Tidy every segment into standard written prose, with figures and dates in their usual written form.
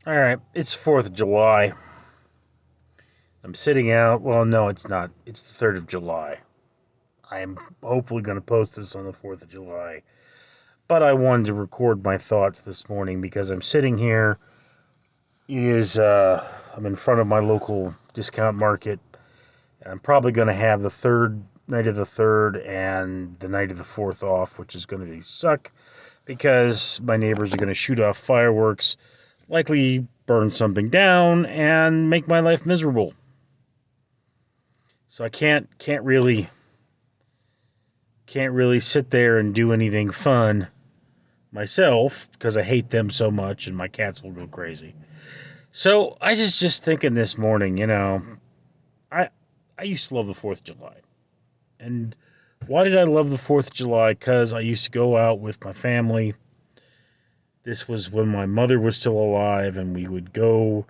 All right, it's 4th of July. I'm sitting out. Well, no, it's not. It's the 3rd of July. I am hopefully going to post this on the 4th of July. But I wanted to record my thoughts this morning because I'm sitting here. I'm in front of my local discount market. I'm probably going to have the third night of the 3rd and the night of the 4th off, which is going to suck because my neighbors are going to shoot off fireworks, likely burn something down, and make my life miserable. So I can't really sit there and do anything fun myself because I hate them so much and my cats will go crazy. So I just thinking this morning, I I used to love the 4th of July. And why did I love the 4th of July? Because I used to go out with my family. This was when my mother was still alive, and we would go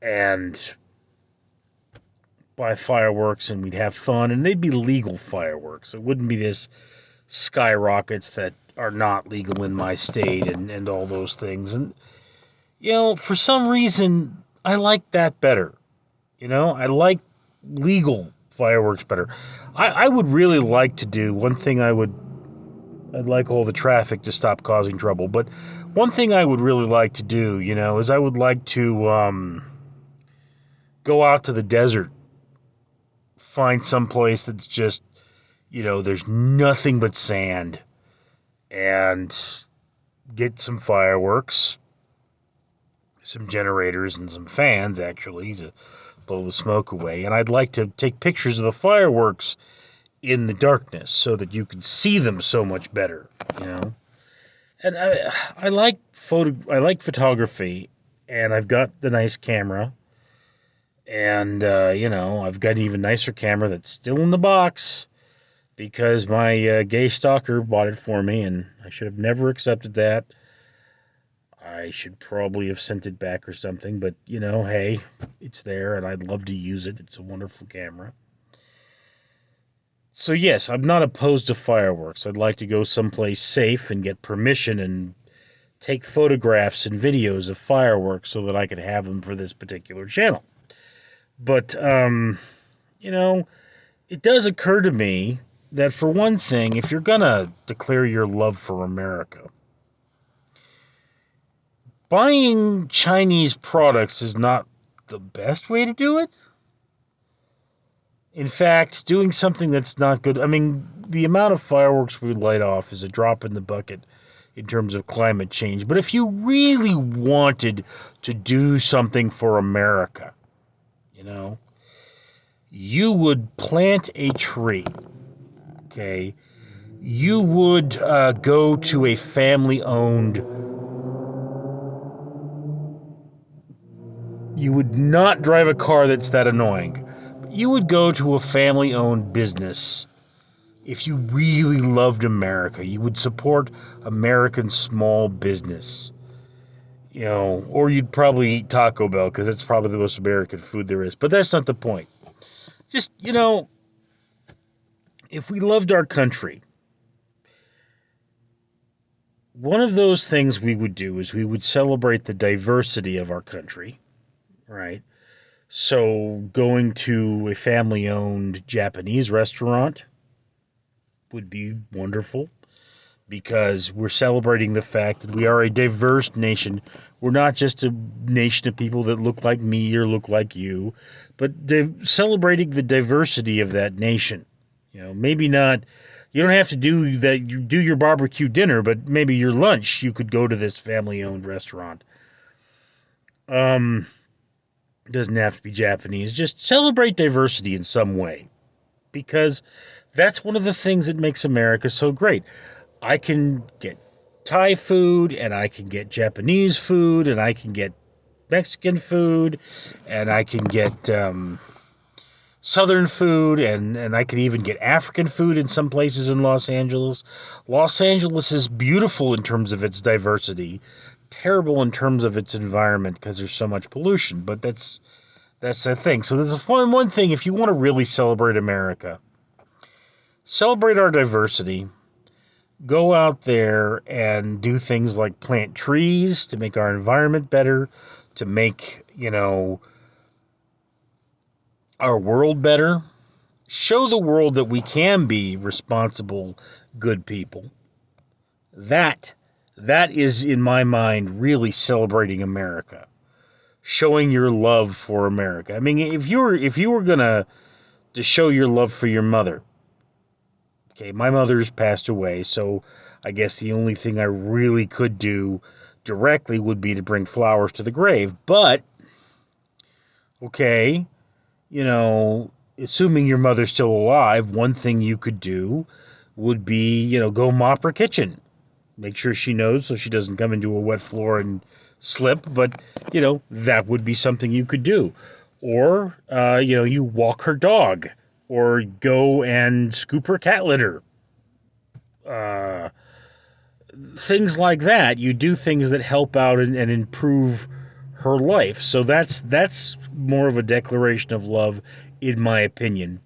and buy fireworks and we'd have fun, and they'd be legal fireworks. It wouldn't be this skyrockets that are not legal in my state and all those things. And, for some reason, I like that better. I like legal fireworks better. I would really like to do one thing. I'd like all the traffic to stop causing trouble. But one thing I would really like to do, is I would like to go out to the desert, find some place that's just, there's nothing but sand, and get some fireworks, some generators, and some fans, actually, to blow the smoke away. And I'd like to take pictures of the fireworks in the darkness so that you can see them so much better, And I like photography, and I've got the nice camera, and I've got an even nicer camera that's still in the box because my gay stalker bought it for me, and I should have never accepted that. I should probably have sent it back or something, but hey, it's there, and I'd love to use it. It's a wonderful camera. So yes, I'm not opposed to fireworks. I'd like to go someplace safe and get permission and take photographs and videos of fireworks so that I could have them for this particular channel. But it does occur to me that for one thing, if you're gonna declare your love for America, buying Chinese products is not the best way to do it. In fact, doing something that's not good. I mean, the amount of fireworks we light off is a drop in the bucket in terms of climate change. But if you really wanted to do something for America, you would plant a tree, okay? You would go to a family owned. You would not drive a car that's that annoying. You would go to a family owned business. If you really loved America, you would support American small business. Or you'd probably eat Taco Bell because it's probably the most American food there is. But that's not the point. Just, if we loved our country, one of those things we would do is we would celebrate the diversity of our country, right? So going to a family owned Japanese restaurant would be wonderful because we're celebrating the fact that we are a diverse nation. We're not just a nation of people that look like me or look like you, but celebrating the diversity of that nation. Maybe not. You don't have to do that. You do your barbecue dinner, but maybe your lunch you could go to this family-owned restaurant. Doesn't have to be Japanese. Just celebrate diversity in some way, because that's one of the things that makes America so great. I can get Thai food, and I can get Japanese food, and I can get Mexican food, and I can get Southern food, and I can even get African food in some places in Los Angeles. Los Angeles is beautiful in terms of its diversity, terrible in terms of its environment because there's so much pollution, but that's the thing. So there's one thing, if you want to really celebrate America, celebrate our diversity. Go out there and do things like plant trees to make our environment better. to make, our world better. Show the world that we can be responsible, good people. That that is, in my mind, really celebrating America. Showing your love for America. I mean, if you were gonna to show your love for your mother. Okay, my mother's passed away, so I guess the only thing I really could do directly would be to bring flowers to the grave. But okay, assuming your mother's still alive, one thing you could do would be, go mop her kitchen. Make sure she knows so she doesn't come into a wet floor and slip. But, that would be something you could do. Or, you walk her dog or go and scoop her cat litter. Uh, Things like that. You do things that help out and improve her life. So that's more of a declaration of love, in my opinion,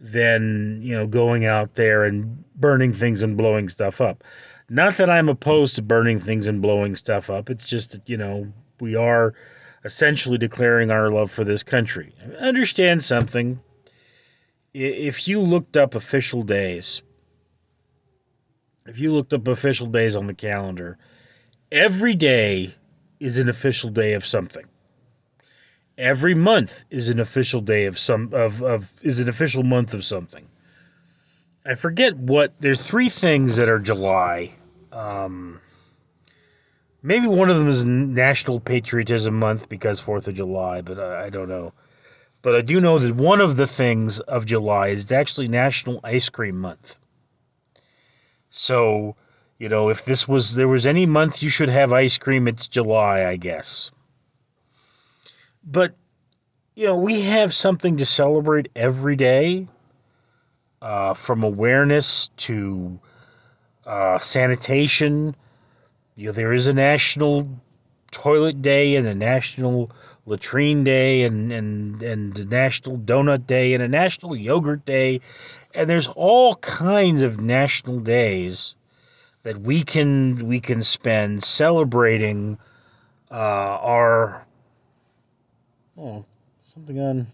than going out there and burning things and blowing stuff up. Not that I'm opposed to burning things and blowing stuff up. It's just that we are essentially declaring our love for this country. Understand something. If you looked up official days, on the calendar, every day is an official day of something. Every month is an official day of is an official month of something. I forget what. There's three things that are July. Um, Maybe one of them is National Patriotism Month because 4th of July, but I don't know. But I do know that one of the things of July is actually National Ice Cream Month. So, if there was any month you should have ice cream, it's July, I guess. But, we have something to celebrate every day, from awareness to sanitation. There is a National Toilet Day and a National Latrine Day and a National Donut Day and a National Yogurt Day. And there's all kinds of national days that we can spend celebrating our something on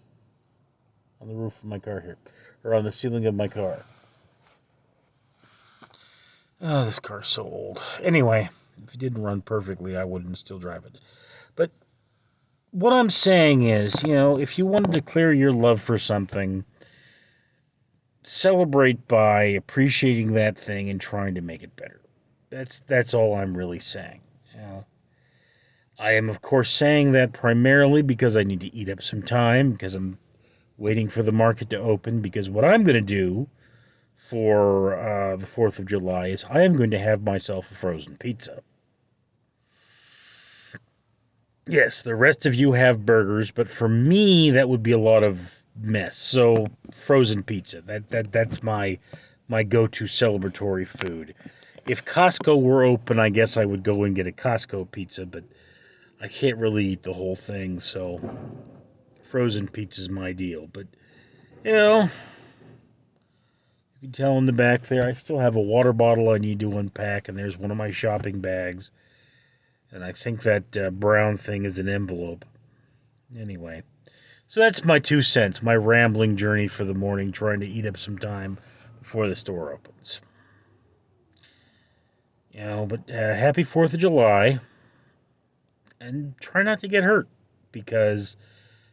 the roof of my car here, or on the ceiling of my car. Oh, this car's so old. Anyway, if it didn't run perfectly, I wouldn't still drive it. But what I'm saying is, if you want to declare your love for something, celebrate by appreciating that thing and trying to make it better. That's all I'm really saying. I am, of course, saying that primarily because I need to eat up some time, because I'm waiting for the market to open, because what I'm going to do for the 4th of July is I am going to have myself a frozen pizza. Yes, the rest of you have burgers, but for me, that would be a lot of mess. So, frozen pizza. That's my go-to celebratory food. If Costco were open, I guess I would go and get a Costco pizza, but I can't really eat the whole thing, so frozen pizza is my deal. But, you can tell in the back there, I still have a water bottle I need to unpack, and there's one of my shopping bags. And I think that brown thing is an envelope. Anyway, so that's my 2 cents, my rambling journey for the morning, trying to eat up some time before the store opens. But happy 4th of July. And try not to get hurt, because,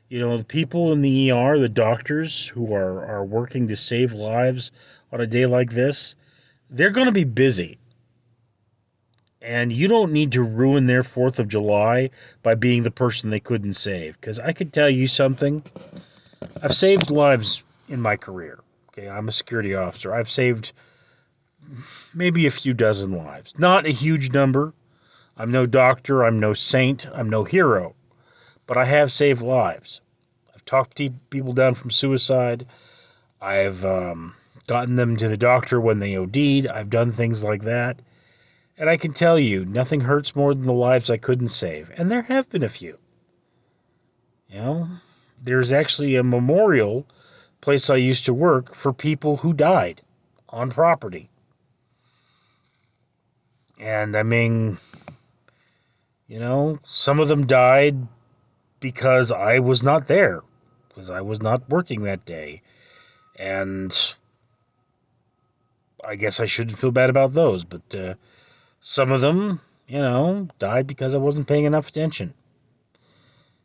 the people in the ER, the doctors who are working to save lives on a day like this, they're going to be busy. And you don't need to ruin their 4th of July by being the person they couldn't save. Because I could tell you something. I've saved lives in my career. Okay, I'm a security officer. I've saved maybe a few dozen lives. Not a huge number. I'm no doctor. I'm no saint. I'm no hero. But I have saved lives. I've talked people down from suicide. I've gotten them to the doctor when they OD'd. I've done things like that. And I can tell you, nothing hurts more than the lives I couldn't save. And there have been a few. There's actually a memorial place I used to work for people who died on property. And I mean, Some of them died because I was not there, because I was not working that day. And I guess I shouldn't feel bad about those, but some of them, died because I wasn't paying enough attention.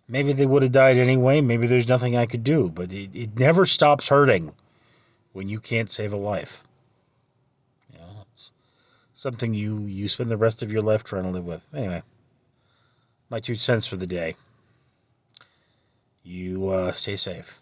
Maybe they would have died anyway. Maybe there's nothing I could do, but it never stops hurting when you can't save a life. It's something you spend the rest of your life trying to live with. Anyway, my 2 cents for the day. You stay safe.